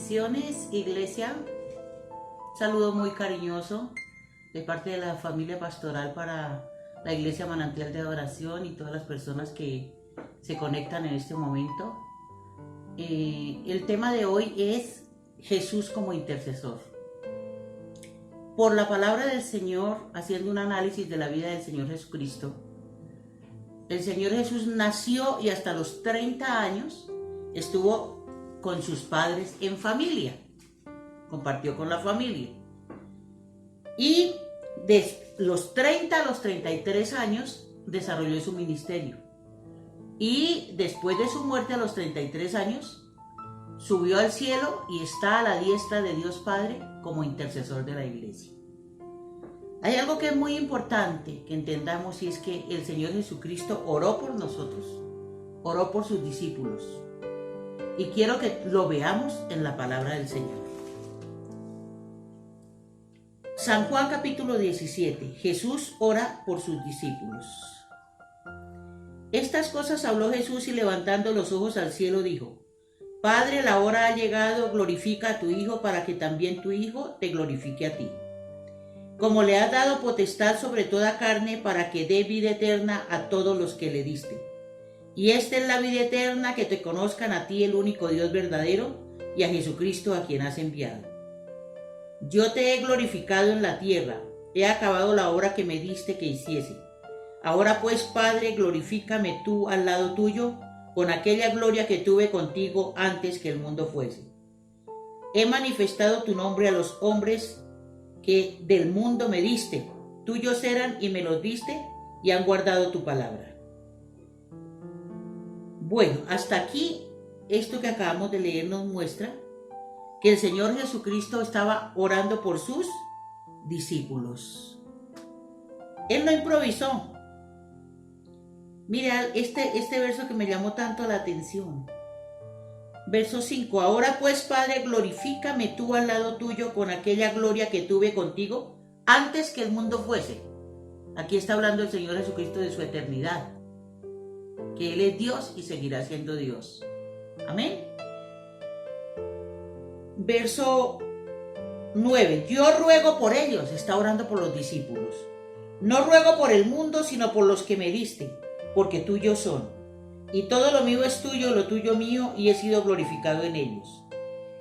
Bendiciones, iglesia. Saludo muy cariñoso de parte de la familia pastoral para la iglesia Manantial de Adoración y todas las personas que se conectan en este momento. El tema de hoy es Jesús como intercesor. Por la palabra del Señor, haciendo un análisis de la vida del Señor Jesucristo, el Señor Jesús nació y hasta los 30 años estuvo con sus padres en familia, compartió con la familia. Y de los 30 a los 33 años desarrolló su ministerio. Y después de su muerte a los 33 años, subió al cielo y está a la diestra de Dios Padre como intercesor de la iglesia. Hay algo que es muy importante que entendamos, y es que el Señor Jesucristo oró por nosotros, oró por sus discípulos. Y quiero que lo veamos en la palabra del Señor. San Juan capítulo 17. Jesús ora por sus discípulos. Estas cosas habló Jesús y levantando los ojos al cielo dijo: Padre, la hora ha llegado, glorifica a tu Hijo para que también tu Hijo te glorifique a ti. Como le has dado potestad sobre toda carne para que dé vida eterna a todos los que le diste. Y esta es la vida eterna, que te conozcan a ti, el único Dios verdadero, y a Jesucristo a quien has enviado. Yo te he glorificado en la tierra, he acabado la obra que me diste que hiciese. Ahora pues, Padre, glorifícame tú al lado tuyo, con aquella gloria que tuve contigo antes que el mundo fuese. He manifestado tu nombre a los hombres que del mundo me diste. Tuyos eran y me los diste, y han guardado tu palabra. Bueno, hasta aquí esto que acabamos de leer nos muestra que el Señor Jesucristo estaba orando por sus discípulos. Él no improvisó. Mira este verso que me llamó tanto la atención. Verso 5. Ahora pues, Padre, glorifícame tú al lado tuyo con aquella gloria que tuve contigo antes que el mundo fuese. Aquí está hablando el Señor Jesucristo de su eternidad, que Él es Dios y seguirá siendo Dios. Amén. Verso 9. Yo ruego por ellos, está orando por los discípulos. No ruego por el mundo, sino por los que me diste, porque tuyos son. Y todo lo mío es tuyo, lo tuyo mío, y he sido glorificado en ellos.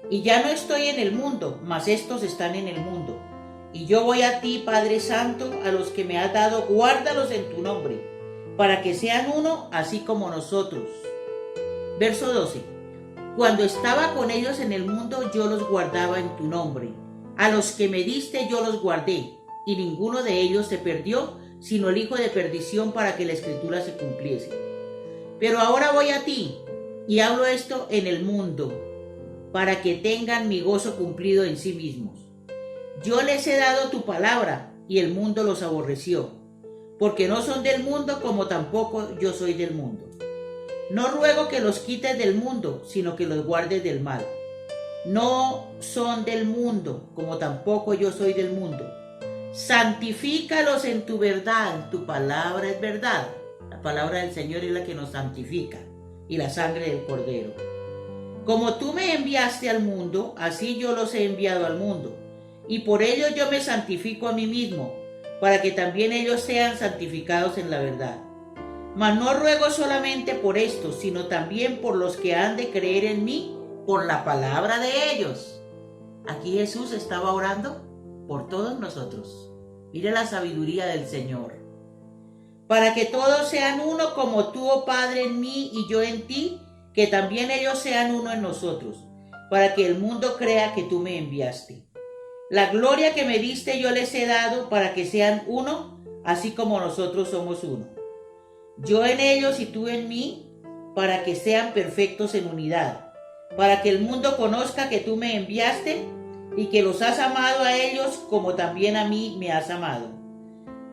Y ya no estoy en el mundo, mas estos están en el mundo. Y yo voy a ti, Padre Santo, a los que me has dado, guárdalos en tu nombre, para que sean uno, así como nosotros. Verso 12. Cuando estaba con ellos en el mundo, yo los guardaba en tu nombre. A los que me diste yo los guardé, y ninguno de ellos se perdió, sino el hijo de perdición, para que la escritura se cumpliese. Pero ahora voy a ti, y hablo esto en el mundo, para que tengan mi gozo cumplido en sí mismos. Yo les he dado tu palabra, y el mundo los aborreció, porque no son del mundo, como tampoco yo soy del mundo. No ruego que los quites del mundo, sino que los guardes del mal. No son del mundo, como tampoco yo soy del mundo. Santifícalos en tu verdad, tu palabra es verdad. La palabra del Señor es la que nos santifica, y la sangre del Cordero. Como tú me enviaste al mundo, así yo los he enviado al mundo, y por ello yo me santifico a mí mismo, para que también ellos sean santificados en la verdad. Mas no ruego solamente por estos, sino también por los que han de creer en mí por la palabra de ellos. Aquí Jesús estaba orando por todos nosotros. Mire la sabiduría del Señor. Para que todos sean uno, como tú, oh Padre, en mí y yo en ti, que también ellos sean uno en nosotros, para que el mundo crea que tú me enviaste. La gloria que me diste yo les he dado, para que sean uno, así como nosotros somos uno. Yo en ellos y tú en mí, para que sean perfectos en unidad, para que el mundo conozca que tú me enviaste y que los has amado a ellos como también a mí me has amado.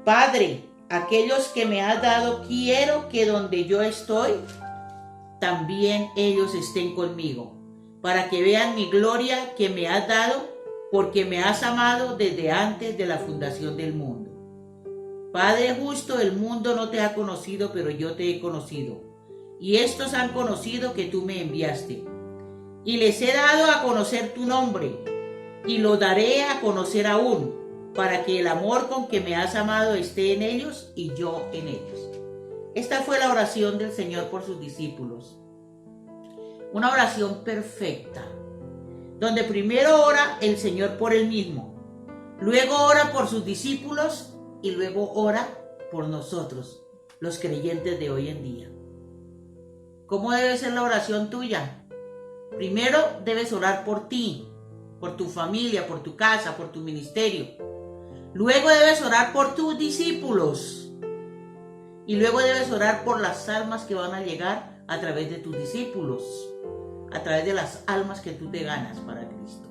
Padre, aquellos que me has dado, quiero que donde yo estoy, también ellos estén conmigo, para que vean mi gloria que me has dado, porque me has amado desde antes de la fundación del mundo. Padre justo, el mundo no te ha conocido, pero yo te he conocido, y estos han conocido que tú me enviaste. y les he dado a conocer tu nombre, y lo daré a conocer aún, para que el amor con que me has amado esté en ellos y yo en ellos. Esta fue la oración del Señor por sus discípulos. Una oración perfecta, donde primero ora el Señor por él mismo, luego ora por sus discípulos y luego ora por nosotros, los creyentes de hoy en día. ¿Cómo debe ser la oración tuya? Primero debes orar por ti, por tu familia, por tu casa, por tu ministerio. Luego debes orar por tus discípulos. Y luego debes orar por las almas que van a llegar a través de tus discípulos, a través de las almas que tú te ganas para Cristo.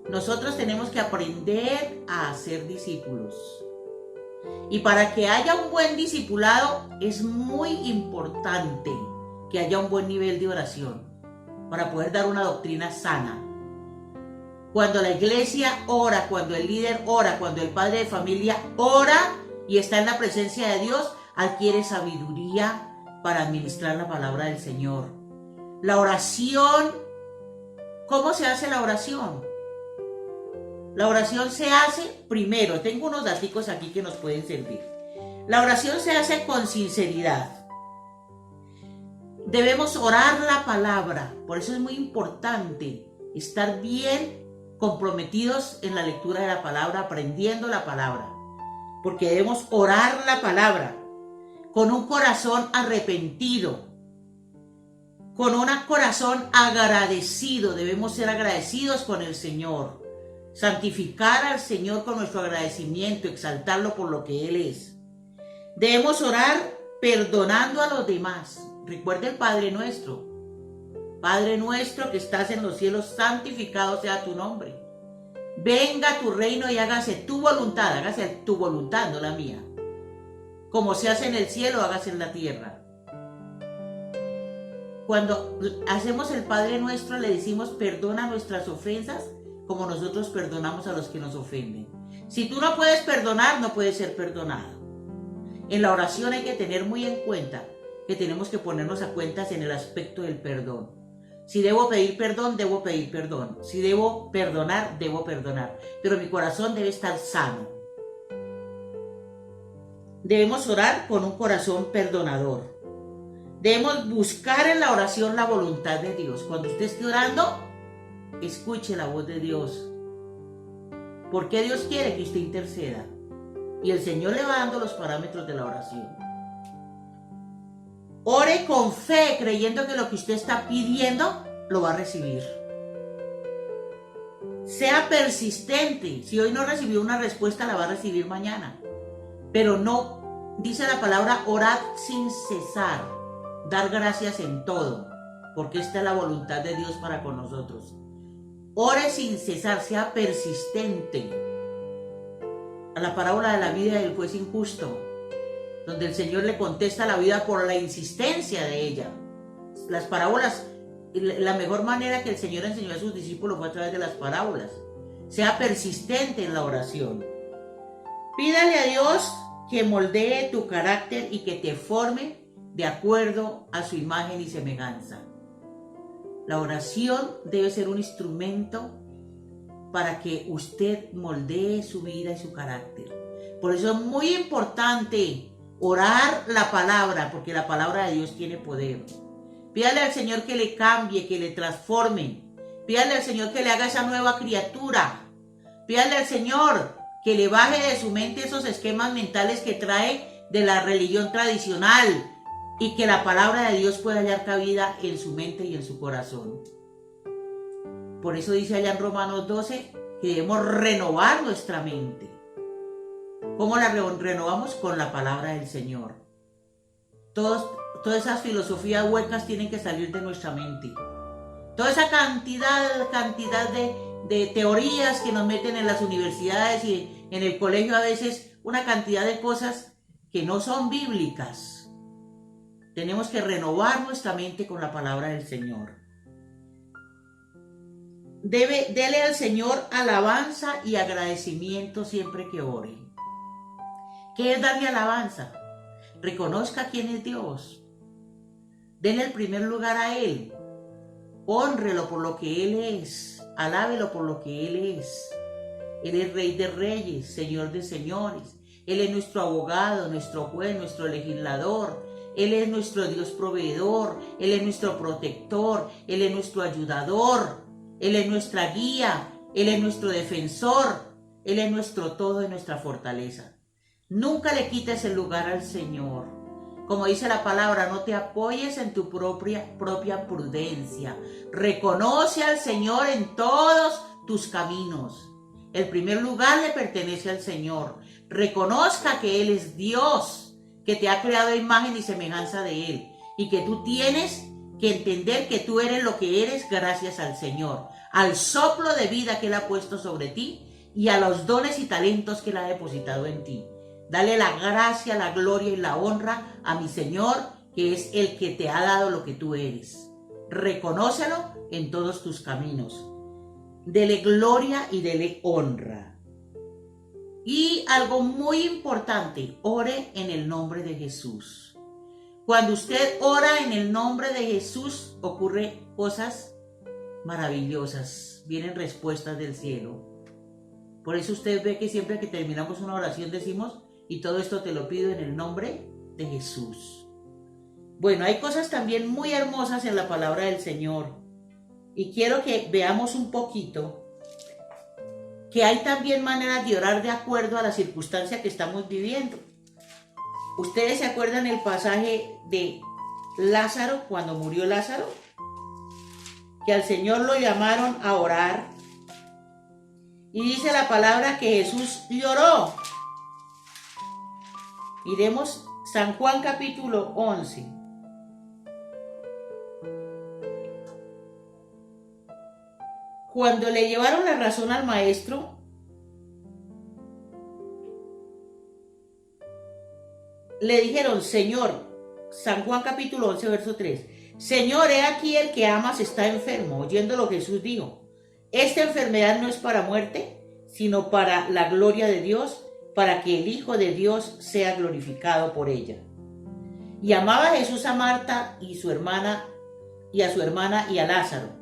Nosotros tenemos que aprender a ser discípulos. Y para que haya un buen discipulado es muy importante que haya un buen nivel de oración para poder dar una doctrina sana. Cuando la iglesia ora, cuando el líder ora, cuando el padre de familia ora y está en la presencia de Dios, adquiere sabiduría para administrar la palabra del Señor. La oración, ¿cómo se hace la oración? La oración se hace primero, tengo unos datos aquí que nos pueden servir. La oración se hace con sinceridad. Debemos orar la palabra, por eso es muy importante estar bien comprometidos en la lectura de la palabra, aprendiendo la palabra, porque debemos orar la palabra con un corazón arrepentido, con un corazón agradecido. Debemos ser agradecidos con el Señor, santificar al Señor con nuestro agradecimiento, exaltarlo por lo que Él es. Debemos orar perdonando a los demás. Recuerda el Padre Nuestro. Padre nuestro que estás en los cielos, santificado sea tu nombre. Venga tu reino y hágase tu voluntad, no la mía. Como se hace en el cielo, hágase en la tierra. Cuando hacemos el Padre Nuestro, le decimos perdona nuestras ofensas como nosotros perdonamos a los que nos ofenden. Si tú no puedes perdonar, no puedes ser perdonado. En la oración hay que tener muy en cuenta que tenemos que ponernos a cuentas en el aspecto del perdón. Si debo pedir perdón, debo pedir perdón. Si debo perdonar, debo perdonar. Pero mi corazón debe estar sano. Debemos orar con un corazón perdonador. Debemos buscar en la oración la voluntad de Dios. Cuando usted esté orando, escuche la voz de Dios. ¿Por qué Dios quiere que usted interceda? Y el Señor le va dando los parámetros de la oración. Ore con fe, creyendo que lo que usted está pidiendo lo va a recibir. Sea persistente. Si hoy no recibió una respuesta, la va a recibir mañana. Pero no, dice la palabra, orad sin cesar, dar gracias en todo, porque esta es la voluntad de Dios para con nosotros. Ore sin cesar, sea persistente. A la parábola de la vida del juez injusto, donde el Señor le contesta la vida por la insistencia de ella. Las parábolas, la mejor manera que el Señor enseñó a sus discípulos fue a través de las parábolas. Sea persistente en la oración. Pídale a Dios que moldee tu carácter y que te forme de acuerdo a su imagen y semejanza. La oración debe ser un instrumento para que usted moldee su vida y su carácter. Por eso es muy importante orar la palabra, porque la palabra de Dios tiene poder. Pídale al Señor que le cambie, que le transforme. Pídale al Señor que le haga esa nueva criatura. Pídale al Señor que le baje de su mente esos esquemas mentales que trae de la religión tradicional y que la palabra de Dios pueda hallar cabida en su mente y en su corazón. Por eso dice allá en Romanos 12 que debemos renovar nuestra mente. ¿Cómo la renovamos? Con la palabra del Señor. Todas esas filosofías huecas tienen que salir de nuestra mente. Toda esa cantidad de teorías que nos meten en las universidades y en el colegio, a veces una cantidad de cosas que no son bíblicas. Tenemos que renovar nuestra mente con la palabra del Señor. Dele al Señor alabanza y agradecimiento siempre que ore. ¿Qué es darle alabanza? Reconozca quién es Dios. Dele el primer lugar a Él. Hónrelo por lo que Él es, alábelo por lo que Él es. Él es Rey de Reyes, Señor de Señores. Él es nuestro abogado, nuestro juez, nuestro legislador. Él es nuestro Dios proveedor. Él es nuestro protector. Él es nuestro ayudador. Él es nuestra guía. Él es nuestro defensor. Él es nuestro todo y nuestra fortaleza. Nunca le quites el lugar al Señor. Como dice la palabra, no te apoyes en tu propia prudencia. Reconoce al Señor en todos tus caminos. El primer lugar le pertenece al Señor. Reconozca que Él es Dios, que te ha creado a imagen y semejanza de Él, y que tú tienes que entender que tú eres lo que eres gracias al Señor, al soplo de vida que Él ha puesto sobre ti y a los dones y talentos que Él ha depositado en ti. Dale la gracia, la gloria y la honra a mi Señor, que es el que te ha dado lo que tú eres. Reconócelo en todos tus caminos. Dele gloria y dele honra. Y algo muy importante, ore en el nombre de Jesús. Cuando usted ora en el nombre de Jesús, ocurren cosas maravillosas. Vienen respuestas del cielo. Por eso usted ve que siempre que terminamos una oración decimos: y todo esto te lo pido en el nombre de Jesús. Bueno, hay cosas también muy hermosas en la palabra del Señor. Y quiero que veamos un poquito que hay también maneras de orar de acuerdo a la circunstancia que estamos viviendo. ¿Ustedes se acuerdan el pasaje de Lázaro, cuando murió Lázaro? Que al Señor lo llamaron a orar. Y dice la palabra que Jesús lloró. Miremos San Juan capítulo 11. Cuando le llevaron la razón al maestro, le dijeron: Señor, San Juan capítulo 11, verso 3. Señor, he aquí el que amas está enfermo. Oyéndolo, Jesús dijo: esta enfermedad no es para muerte, sino para la gloria de Dios, para que el Hijo de Dios sea glorificado por ella. Y amaba Jesús a Marta y su hermana, y a su hermana y a Lázaro.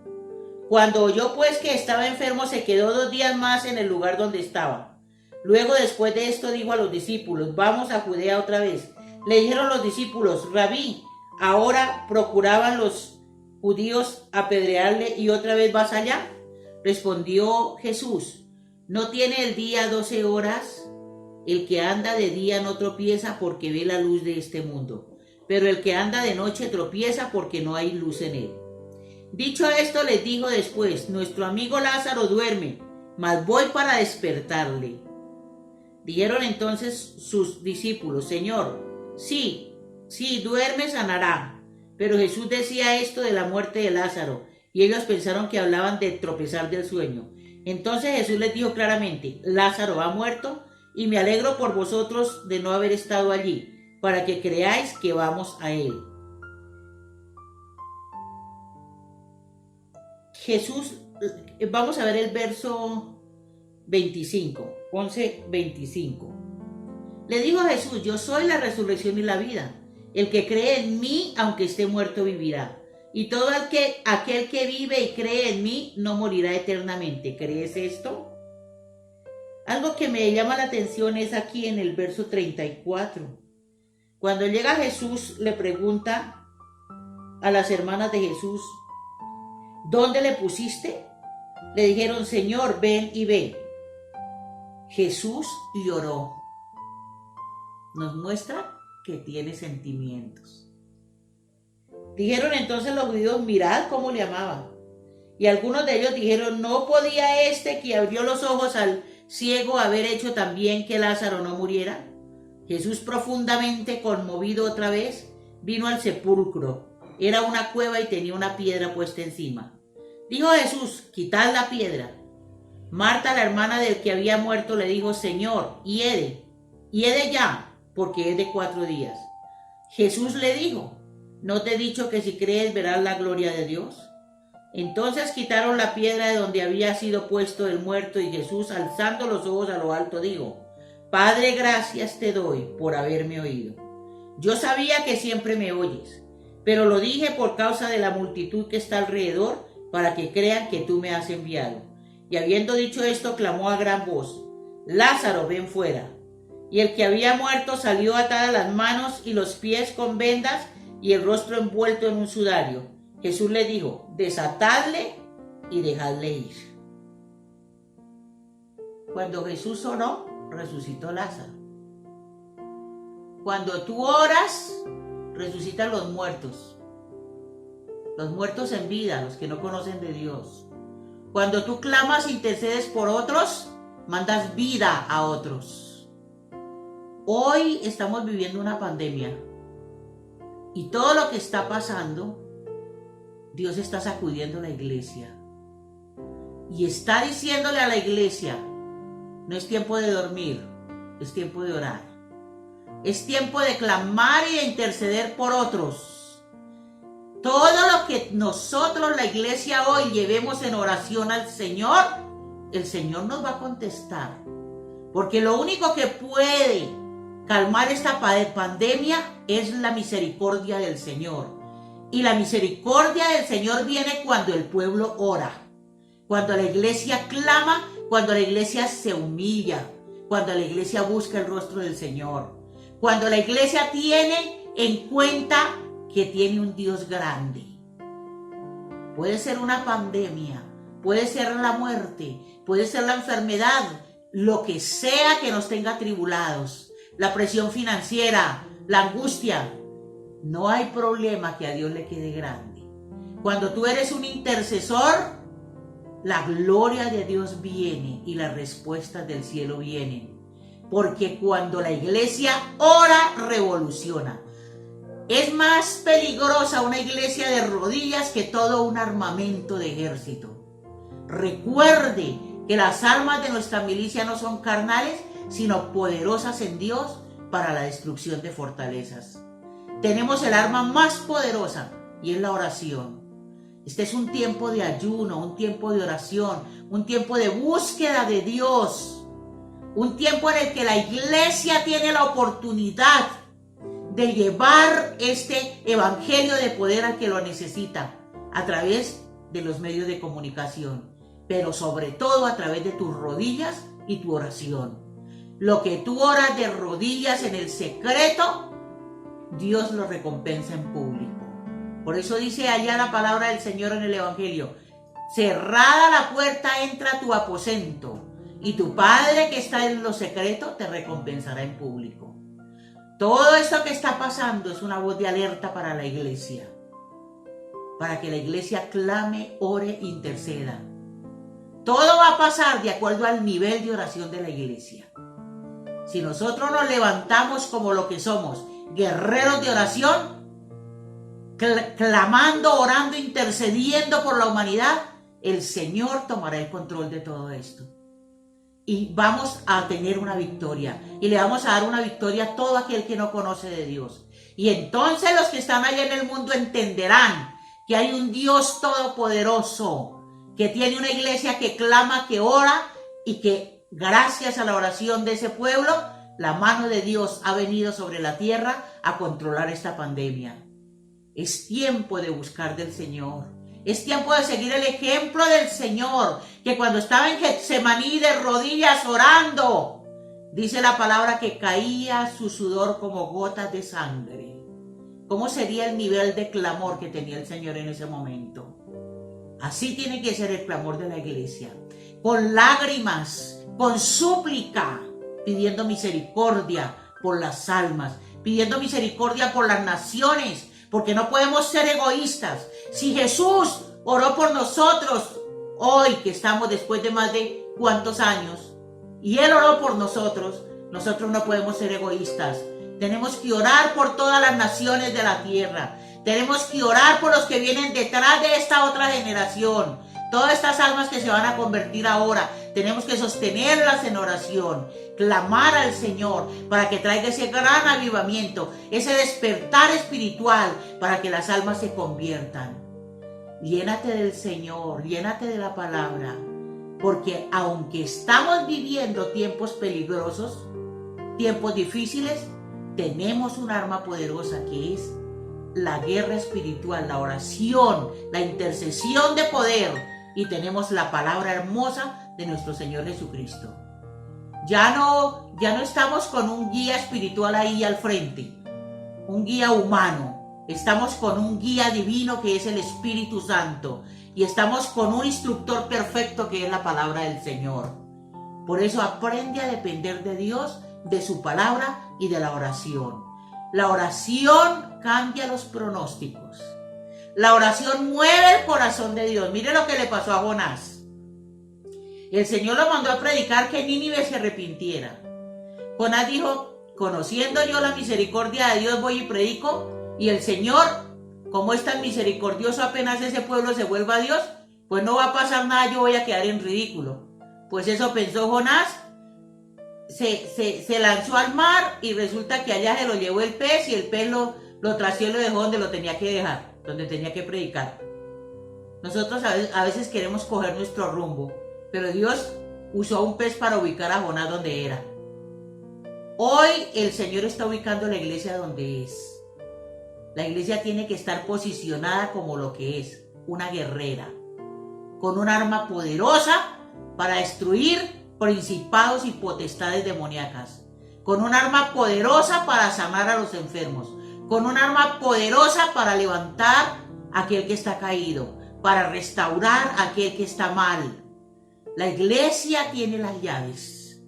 Cuando oyó pues que estaba enfermo, se quedó 2 días más en el lugar donde estaba. Luego, después de esto, dijo a los discípulos: vamos a Judea otra vez. Le dijeron los discípulos: Rabí, ahora procuraban los judíos apedrearle y otra vez vas allá. Respondió Jesús: ¿no tiene el día 12 horas? El que anda de día no tropieza porque ve la luz de este mundo, pero el que anda de noche tropieza porque no hay luz en él. Dicho esto, les dijo después: nuestro amigo Lázaro duerme, mas voy para despertarle. Dijeron entonces sus discípulos: Señor, sí, duerme, sanará. Pero Jesús decía esto de la muerte de Lázaro, y ellos pensaron que hablaban de tropezar del sueño. Entonces Jesús les dijo claramente: Lázaro ha muerto, y me alegro por vosotros de no haber estado allí, para que creáis que vamos a él. Jesús, vamos a ver el verso 25, 11:25. Le dijo a Jesús: yo soy la resurrección y la vida. El que cree en mí, aunque esté muerto, vivirá. Y todo aquel que vive y cree en mí no morirá eternamente. ¿Crees esto? Algo que me llama la atención es aquí en el verso 34. Cuando llega Jesús, le pregunta a las hermanas de Jesús: ¿dónde le pusiste? Le dijeron: Señor, ven y ve. Jesús lloró. Nos muestra que tiene sentimientos. Dijeron entonces los judíos: mirad cómo le amaba. Y algunos de ellos dijeron: ¿no podía este que abrió los ojos al ciego haber hecho también que Lázaro no muriera? Jesús, profundamente conmovido otra vez, vino al sepulcro. Era una cueva y tenía una piedra puesta encima. Dijo Jesús: quitad la piedra. Marta, la hermana del que había muerto, le dijo: Señor, hiede ya, porque es de 4 días. Jesús le dijo: ¿no te he dicho que si crees verás la gloria de Dios? Entonces quitaron la piedra de donde había sido puesto el muerto, y Jesús, alzando los ojos a lo alto, dijo: Padre, gracias te doy por haberme oído. Yo sabía que siempre me oyes, pero lo dije por causa de la multitud que está alrededor para que crean que tú me has enviado. Y habiendo dicho esto, clamó a gran voz: Lázaro, ven fuera. Y el que había muerto salió atadas las manos y los pies con vendas y el rostro envuelto en un sudario. Jesús le dijo: desatadle y dejadle ir. Cuando Jesús oró, resucitó Lázaro. Cuando tú oras, resucitan los muertos en vida, los que no conocen de Dios. Cuando tú clamas e intercedes por otros, mandas vida a otros. Hoy estamos viviendo una pandemia y todo lo que está pasando, Dios está sacudiendo la iglesia y está diciéndole a la iglesia: no es tiempo de dormir, es tiempo de orar. Es tiempo de clamar y de interceder por otros. Todo lo que nosotros, la iglesia, hoy llevemos en oración al Señor, el Señor nos va a contestar. Porque lo único que puede calmar esta pandemia es la misericordia del Señor. Y la misericordia del Señor viene cuando el pueblo ora, cuando la iglesia clama, cuando la iglesia se humilla, cuando la iglesia busca el rostro del Señor, cuando la iglesia tiene en cuenta que tiene un Dios grande. Puede ser una pandemia, puede ser la muerte, puede ser la enfermedad, lo que sea que nos tenga atribulados, la presión financiera, la angustia. No hay problema que a Dios le quede grande. Cuando tú eres un intercesor, la gloria de Dios viene y las respuestas del cielo vienen. Porque cuando la iglesia ora, revoluciona. Es más peligrosa una iglesia de rodillas que todo un armamento de ejército. Recuerde que las armas de nuestra milicia no son carnales, sino poderosas en Dios para la destrucción de fortalezas. Tenemos el arma más poderosa y es la oración. Este es un tiempo de ayuno, un tiempo de oración, un tiempo de búsqueda de Dios. Un tiempo en el que la iglesia tiene la oportunidad de llevar este evangelio de poder al que lo necesita a través de los medios de comunicación, pero sobre todo a través de tus rodillas y tu oración. Lo que tú oras de rodillas en el secreto, Dios lo recompensa en público. Por eso dice allá la palabra del Señor en el evangelio: cerrada la puerta, entra a tu aposento, y tu Padre que está en lo secreto te recompensará en público. Todo esto que está pasando es una voz de alerta para la iglesia, para que la iglesia clame, ore, interceda. Todo va a pasar de acuerdo al nivel de oración de la iglesia. Si nosotros nos levantamos como lo que somos, guerreros de oración, clamando, orando, intercediendo por la humanidad, el Señor tomará el control de todo esto. Y vamos a tener una victoria. Y le vamos a dar una victoria a todo aquel que no conoce de Dios. Y entonces los que están allá en el mundo entenderán que hay un Dios todopoderoso, que tiene una iglesia que clama, que ora, y que gracias a la oración de ese pueblo, la mano de Dios ha venido sobre la tierra a controlar esta pandemia. Es tiempo de buscar del Señor. Es tiempo de seguir el ejemplo del Señor, que cuando estaba en Getsemaní de rodillas orando, dice la palabra que caía su sudor como gotas de sangre. ¿Cómo sería el nivel de clamor que tenía el Señor en ese momento? Así tiene que ser el clamor de la iglesia, con lágrimas, con súplica, pidiendo misericordia por las almas, pidiendo misericordia por las naciones, porque no podemos ser egoístas. Si Jesús oró por nosotros hoy, que estamos después de más de cuántos años, y Él oró por nosotros no podemos ser egoístas. Tenemos que orar por todas las naciones de la tierra. Tenemos que orar por los que vienen detrás de esta otra generación. Todas estas almas que se van a convertir ahora, tenemos que sostenerlas en oración, clamar al Señor para que traiga ese gran avivamiento, ese despertar espiritual para que las almas se conviertan. Llénate del Señor, llénate de la palabra, porque aunque estamos viviendo tiempos peligrosos, tiempos difíciles, tenemos un arma poderosa que es la guerra espiritual, la oración, la intercesión de poder, y tenemos la palabra hermosa de nuestro Señor Jesucristo. Ya no estamos con un guía espiritual ahí al frente, un guía humano. Estamos con un guía divino que es el Espíritu Santo, y estamos con un instructor perfecto que es la palabra del Señor. Por eso aprende a depender de Dios, de su palabra y de la oración. La oración cambia los pronósticos. La oración mueve el corazón de Dios. Mire lo que le pasó a Jonás. El Señor lo mandó a predicar que Nínive se arrepintiera. Jonás dijo: conociendo yo la misericordia de Dios, voy y predico, y el Señor, como es tan misericordioso, apenas ese pueblo se vuelva a Dios, pues no va a pasar nada, yo voy a quedar en ridículo. Pues eso pensó Jonás. Se lanzó al mar, y resulta que allá se lo llevó el pez, y el pez lo tració y lo dejó donde lo tenía que dejar, donde tenía que predicar. Nosotros a veces queremos coger nuestro rumbo, pero Dios usó un pez para ubicar a Jonás donde era. Hoy el Señor está ubicando la iglesia donde es. La iglesia tiene que estar posicionada como lo que es, una guerrera, con un arma poderosa para destruir principados y potestades demoníacas, con un arma poderosa para sanar a los enfermos, con un arma poderosa para levantar a aquel que está caído, para restaurar a aquel que está mal. La iglesia tiene las llaves,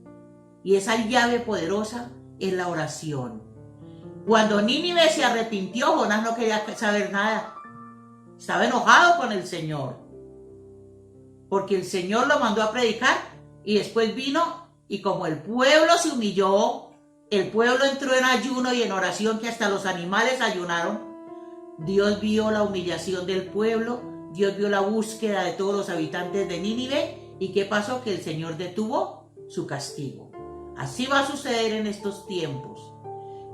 y esa llave poderosa es la oración. Cuando Nínive se arrepintió, Jonás no quería saber nada. Estaba enojado con el Señor, porque el Señor lo mandó a predicar, y después vino, y como el pueblo se humilló, el pueblo entró en ayuno y en oración, que hasta los animales ayunaron. Dios vio la humillación del pueblo, Dios vio la búsqueda de todos los habitantes de Nínive. ¿Y qué pasó? Que el Señor detuvo su castigo. Así va a suceder en estos tiempos.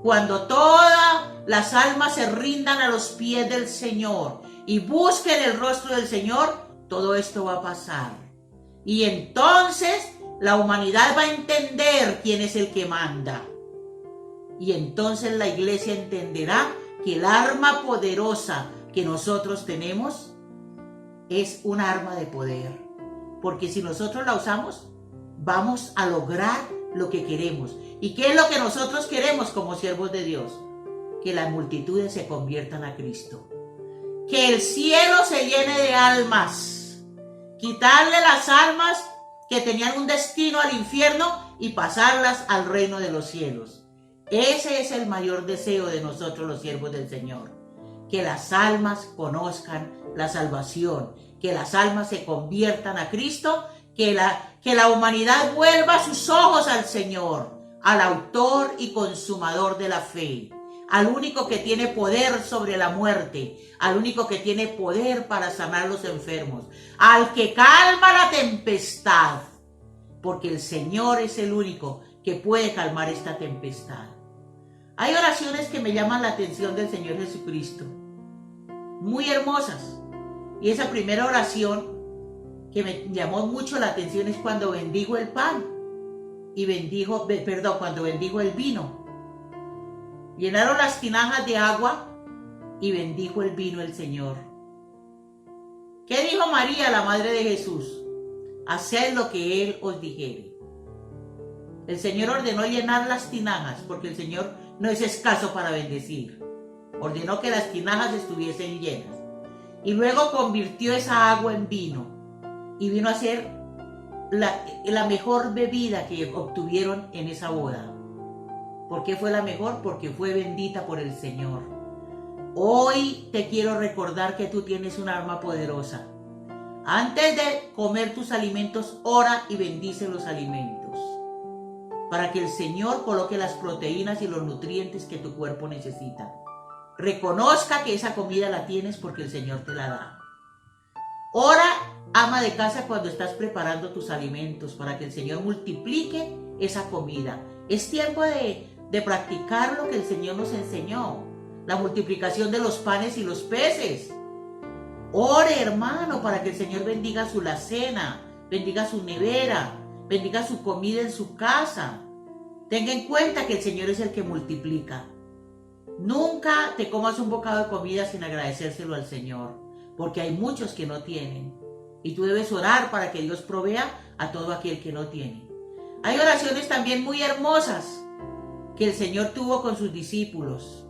Cuando todas las almas se rindan a los pies del Señor y busquen el rostro del Señor, todo esto va a pasar. Y entonces la humanidad va a entender quién es el que manda. Y entonces la iglesia entenderá que el arma poderosa que nosotros tenemos es un arma de poder. Porque si nosotros la usamos, vamos a lograr lo que queremos. ¿Y qué es lo que nosotros queremos como siervos de Dios? Que las multitudes se conviertan a Cristo. Que el cielo se llene de almas. Quitarle las almas que tenían un destino al infierno y pasarlas al reino de los cielos. Ese es el mayor deseo de nosotros los siervos del Señor. Que las almas conozcan la salvación, que las almas se conviertan a Cristo, que la humanidad vuelva sus ojos al Señor, al autor y consumador de la fe, al único que tiene poder sobre la muerte, al único que tiene poder para sanar los enfermos, al que calma la tempestad, porque el Señor es el único que puede calmar esta tempestad. Hay oraciones que me llaman la atención del Señor Jesucristo, muy hermosas. Y esa primera oración que me llamó mucho la atención es cuando bendijo el pan y cuando bendijo el vino. Llenaron las tinajas de agua y bendijo el vino el Señor. ¿Qué dijo María, la madre de Jesús? Haced lo que Él os dijere. El Señor ordenó llenar las tinajas, porque el Señor no es escaso para bendecir. Ordenó que las tinajas estuviesen llenas. Y luego convirtió esa agua en vino. Y vino a ser la mejor bebida que obtuvieron en esa boda. ¿Por qué fue la mejor? Porque fue bendita por el Señor. Hoy te quiero recordar que tú tienes un arma poderosa. Antes de comer tus alimentos, ora y bendice los alimentos, para que el Señor coloque las proteínas y los nutrientes que tu cuerpo necesita. Reconozca que esa comida la tienes porque el Señor te la da. Ora, ama de casa, cuando estás preparando tus alimentos, para que el Señor multiplique esa comida. Es tiempo de practicar lo que el Señor nos enseñó, la multiplicación de los panes y los peces. Ore, hermano, para que el Señor bendiga su alacena, bendiga su nevera, bendiga su comida en su casa. Tenga en cuenta que el Señor es el que multiplica. Nunca te comas un bocado de comida sin agradecérselo al Señor, porque hay muchos que no tienen. Y tú debes orar para que Dios provea a todo aquel que no tiene. Hay oraciones también muy hermosas que el Señor tuvo con sus discípulos,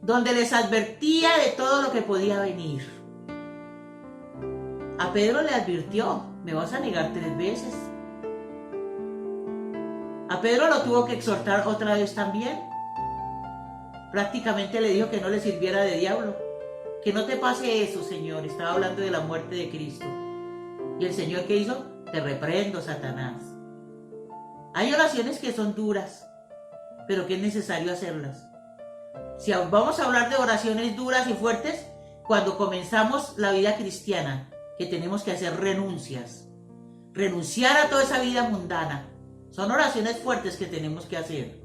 donde les advertía de todo lo que podía venir. A Pedro le advirtió: me vas a negar 3 veces. A Pedro lo tuvo que exhortar otra vez también. Prácticamente le dijo que no le sirviera de diablo. Que no te pase eso, Señor. Estaba hablando de la muerte de Cristo. ¿Y el Señor qué hizo? Te reprendo, Satanás. Hay oraciones que son duras, pero que es necesario hacerlas. Si vamos a hablar de oraciones duras y fuertes, cuando comenzamos la vida cristiana, que tenemos que hacer renuncias. Renunciar a toda esa vida mundana. Son oraciones fuertes que tenemos que hacer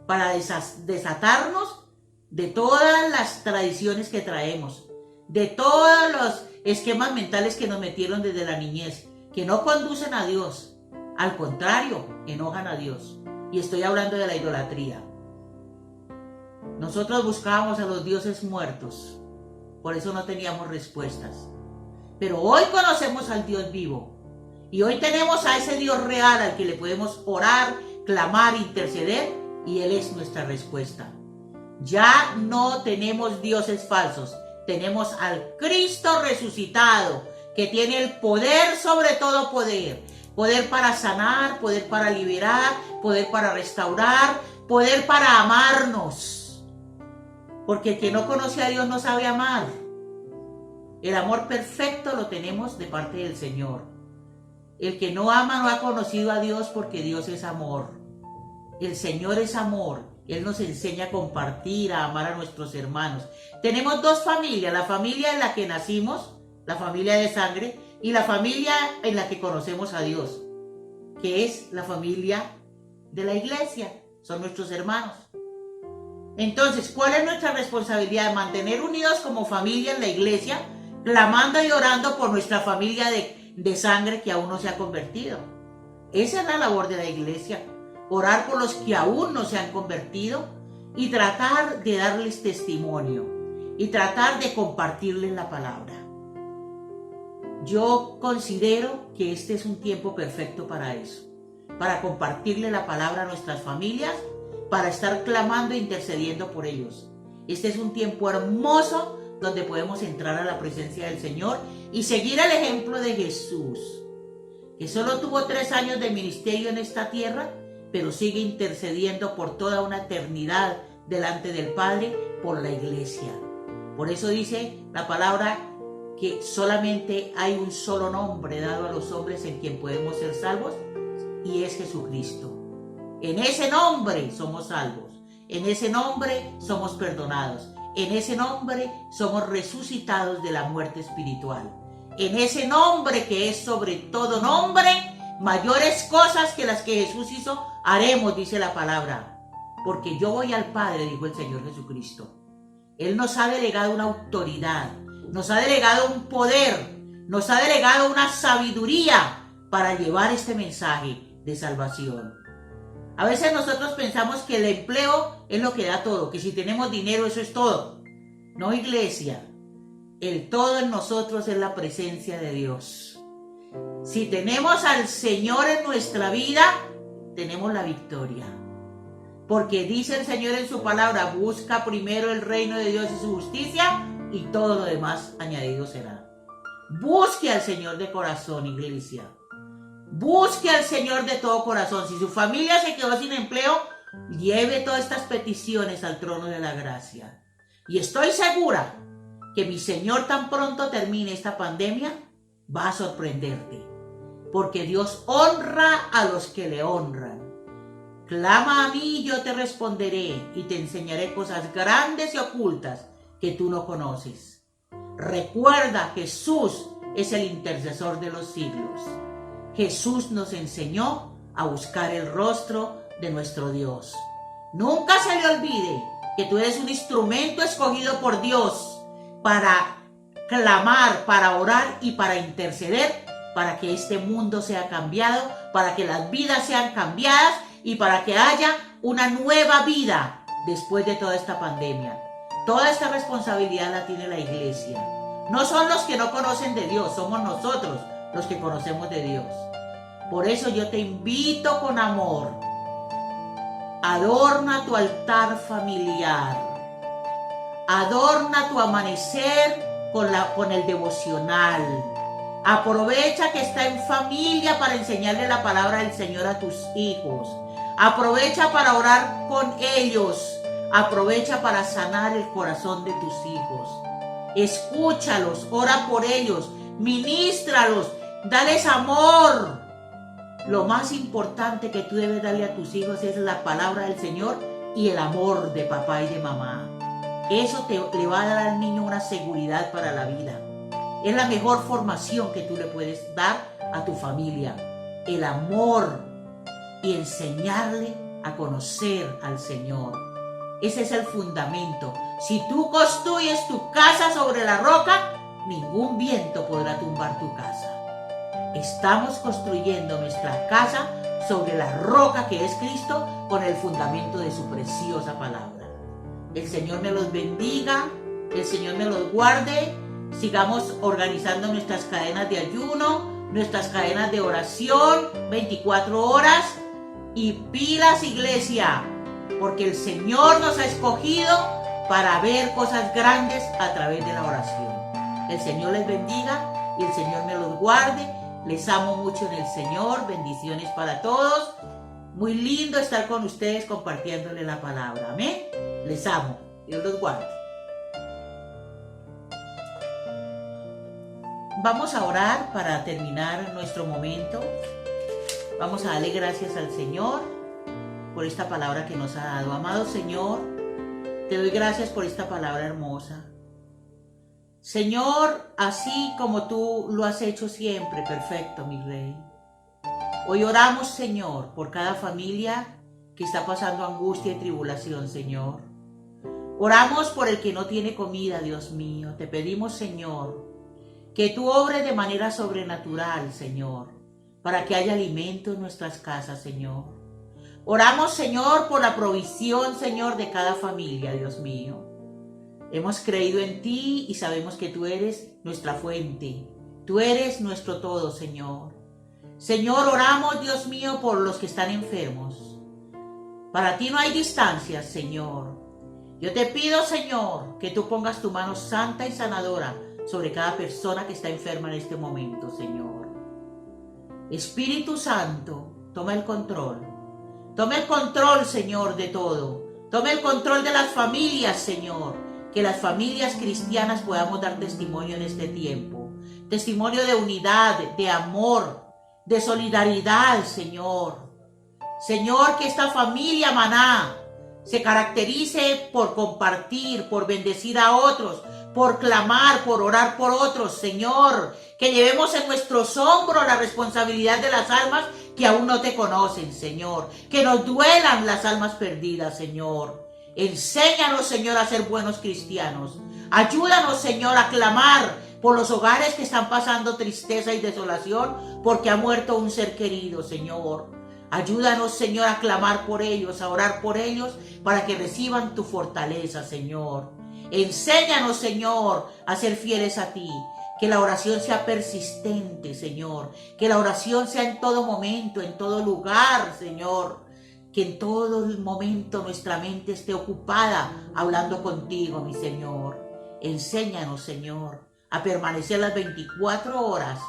para desatarnos de todas las tradiciones que traemos, de todos los esquemas mentales que nos metieron desde la niñez, que no conducen a Dios, al contrario, enojan a Dios. Y estoy hablando de la idolatría. Nosotros buscábamos a los dioses muertos, por eso no teníamos respuestas. Pero hoy conocemos al Dios vivo, y hoy tenemos a ese Dios real al que le podemos orar, clamar, interceder, y Él es nuestra respuesta. Ya no tenemos dioses falsos, tenemos al Cristo resucitado, que tiene el poder sobre todo poder. Poder para sanar, poder para liberar, poder para restaurar, poder para amarnos. Porque el que no conoce a Dios no sabe amar. El amor perfecto lo tenemos de parte del Señor. El que no ama no ha conocido a Dios, porque Dios es amor. El Señor es amor. Él nos enseña a compartir, a amar a nuestros hermanos. Tenemos 2 familias, la familia en la que nacimos, la familia de sangre, y la familia en la que conocemos a Dios, que es la familia de la iglesia, son nuestros hermanos. Entonces, ¿cuál es nuestra responsabilidad? Mantener unidos como familia en la iglesia, clamando y orando por nuestra familia de sangre que aún no se ha convertido. Esa es la labor de la iglesia, orar por los que aún no se han convertido y tratar de darles testimonio y tratar de compartirles la palabra. Yo considero que este es un tiempo perfecto para eso, para compartirle la palabra a nuestras familias, para estar clamando e intercediendo por ellos. Este es un tiempo hermoso donde podemos entrar a la presencia del Señor y seguir el ejemplo de Jesús, que solo tuvo 3 años de ministerio en esta tierra, pero sigue intercediendo por toda una eternidad delante del Padre por la iglesia. Por eso dice la palabra que solamente hay un solo nombre dado a los hombres en quien podemos ser salvos, y es Jesucristo. En ese nombre somos salvos, en ese nombre somos perdonados, en ese nombre somos resucitados de la muerte espiritual. En ese nombre que es sobre todo nombre, mayores cosas que las que Jesús hizo haremos, dice la palabra. Porque yo voy al Padre, dijo el Señor Jesucristo. Él nos ha delegado una autoridad, nos ha delegado un poder, nos ha delegado una sabiduría para llevar este mensaje de salvación. A veces nosotros pensamos que el empleo es lo que da todo, que si tenemos dinero eso es todo. No, iglesia, el todo en nosotros es la presencia de Dios. Si tenemos al Señor en nuestra vida, tenemos la victoria. Porque dice el Señor en su palabra: busca primero el reino de Dios y su justicia, y todo lo demás añadido será. Busque al Señor de corazón, iglesia. Busque al Señor de todo corazón. Si su familia se quedó sin empleo, lleve todas estas peticiones al trono de la gracia. Y estoy segura que mi Señor, tan pronto termine esta pandemia, va a sorprenderte. Porque Dios honra a los que le honran. Clama a mí y yo te responderé y te enseñaré cosas grandes y ocultas que tú no conoces. Recuerda, Jesús es el intercesor de los siglos. Jesús nos enseñó a buscar el rostro de nuestro Dios. Nunca se le olvide que tú eres un instrumento escogido por Dios para clamar, para orar y para interceder, para que este mundo sea cambiado, para que las vidas sean cambiadas y para que haya una nueva vida después de toda esta pandemia. Toda esta responsabilidad la tiene la iglesia. No son los que no conocen de Dios, somos nosotros los que conocemos de Dios. Por eso yo te invito con amor. Adorna tu altar familiar. Adorna tu amanecer con el devocional. Aprovecha que está en familia para enseñarle la palabra del Señor a tus hijos. Aprovecha para orar con ellos. Aprovecha para sanar el corazón de tus hijos. Escúchalos, ora por ellos, ministralos, dales amor. Lo más importante que tú debes darle a tus hijos es la palabra del Señor y el amor de papá y de mamá. Eso le va a dar al niño una seguridad para la vida. Es la mejor formación que tú le puedes dar a tu familia. El amor y enseñarle a conocer al Señor. Ese es el fundamento. Si tú construyes tu casa sobre la roca, ningún viento podrá tumbar tu casa. Estamos construyendo nuestra casa sobre la roca que es Cristo con el fundamento de su preciosa palabra. El Señor me los bendiga, el Señor me los guarde. Sigamos organizando nuestras cadenas de ayuno, nuestras cadenas de oración, 24 horas. Y pilas, iglesia, porque el Señor nos ha escogido para ver cosas grandes a través de la oración. El Señor les bendiga y el Señor me los guarde. Les amo mucho en el Señor. Bendiciones para todos. Muy lindo estar con ustedes compartiéndole la palabra. Amén. Les amo. Dios los guarde. Vamos a orar para terminar nuestro momento. Vamos a darle gracias al Señor por esta palabra que nos ha dado. Amado Señor, te doy gracias por esta palabra hermosa. Señor, así como tú lo has hecho siempre, perfecto, mi Rey. Hoy oramos, Señor, por cada familia que está pasando angustia y tribulación, Señor. Oramos por el que no tiene comida, Dios mío. Te pedimos, Señor, que tú obres de manera sobrenatural, Señor, para que haya alimento en nuestras casas, Señor. Oramos, Señor, por la provisión, Señor, de cada familia, Dios mío. Hemos creído en ti y sabemos que tú eres nuestra fuente. Tú eres nuestro todo, Señor. Señor, oramos, Dios mío, por los que están enfermos. Para ti no hay distancias, Señor. Yo te pido, Señor, que tú pongas tu mano santa y sanadora sobre cada persona que está enferma en este momento, Señor. Espíritu Santo, toma el control. Toma el control, Señor, de todo. Toma el control de las familias, Señor. Que las familias cristianas podamos dar testimonio en este tiempo. Testimonio de unidad, de amor, de solidaridad, Señor. Señor, que esta familia Maná se caracterice por compartir, por bendecir a otros, por clamar, por orar por otros, Señor. Que llevemos en nuestros hombros la responsabilidad de las almas que aún no te conocen, Señor. Que nos duelan las almas perdidas, Señor. Enséñanos, Señor, a ser buenos cristianos. Ayúdanos, Señor, a clamar por los hogares que están pasando tristeza y desolación porque ha muerto un ser querido, Señor. Ayúdanos, Señor, a clamar por ellos, a orar por ellos para que reciban tu fortaleza, Señor. Enséñanos, Señor, a ser fieles a ti. Que la oración sea persistente, Señor. Que la oración sea en todo momento, en todo lugar, Señor. Que en todo el momento nuestra mente esté ocupada hablando contigo, mi Señor. Enséñanos, Señor, a permanecer las 24 horas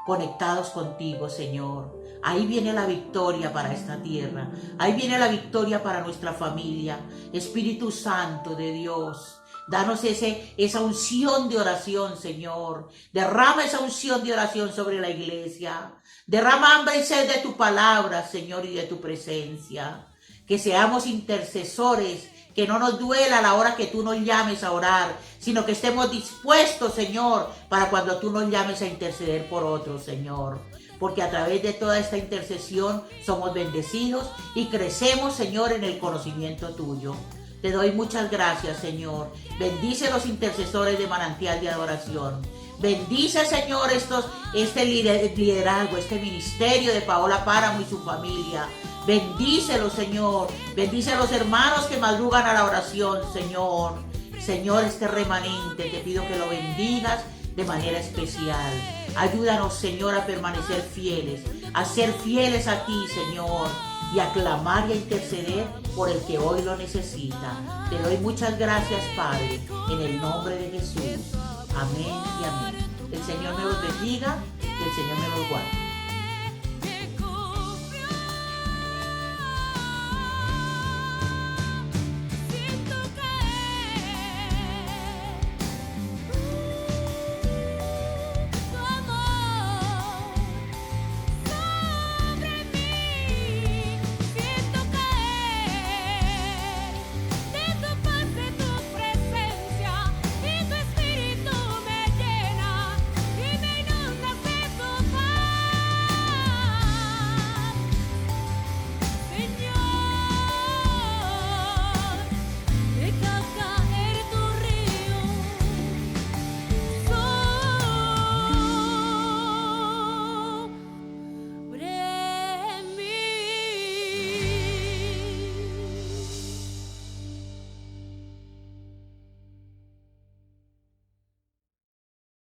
conectados contigo, Señor. Ahí viene la victoria para esta tierra. Ahí viene la victoria para nuestra familia. Espíritu Santo de Dios, danos esa unción de oración, Señor. Derrama esa unción de oración sobre la iglesia. Derrama hambre y sed de tu palabra, Señor, y de tu presencia. Que seamos intercesores, que no nos duela a la hora que tú nos llames a orar, sino que estemos dispuestos, Señor, para cuando tú nos llames a interceder por otros, Señor. Porque a través de toda esta intercesión somos bendecidos y crecemos, Señor, en el conocimiento tuyo. Te doy muchas gracias, Señor. Bendice a los intercesores de Manantial de Adoración. Bendice, Señor, este liderazgo, este ministerio de Paola Páramo y su familia. Bendícelos, Señor. Bendice a los hermanos que madrugan a la oración, Señor. Señor, este remanente, te pido que lo bendigas de manera especial. Ayúdanos, Señor, a permanecer fieles, a ser fieles a ti, Señor, y a clamar y a interceder por el que hoy lo necesita. Te doy muchas gracias, Padre, en el nombre de Jesús. Amén y amén. El Señor me los bendiga y el Señor me los guarde.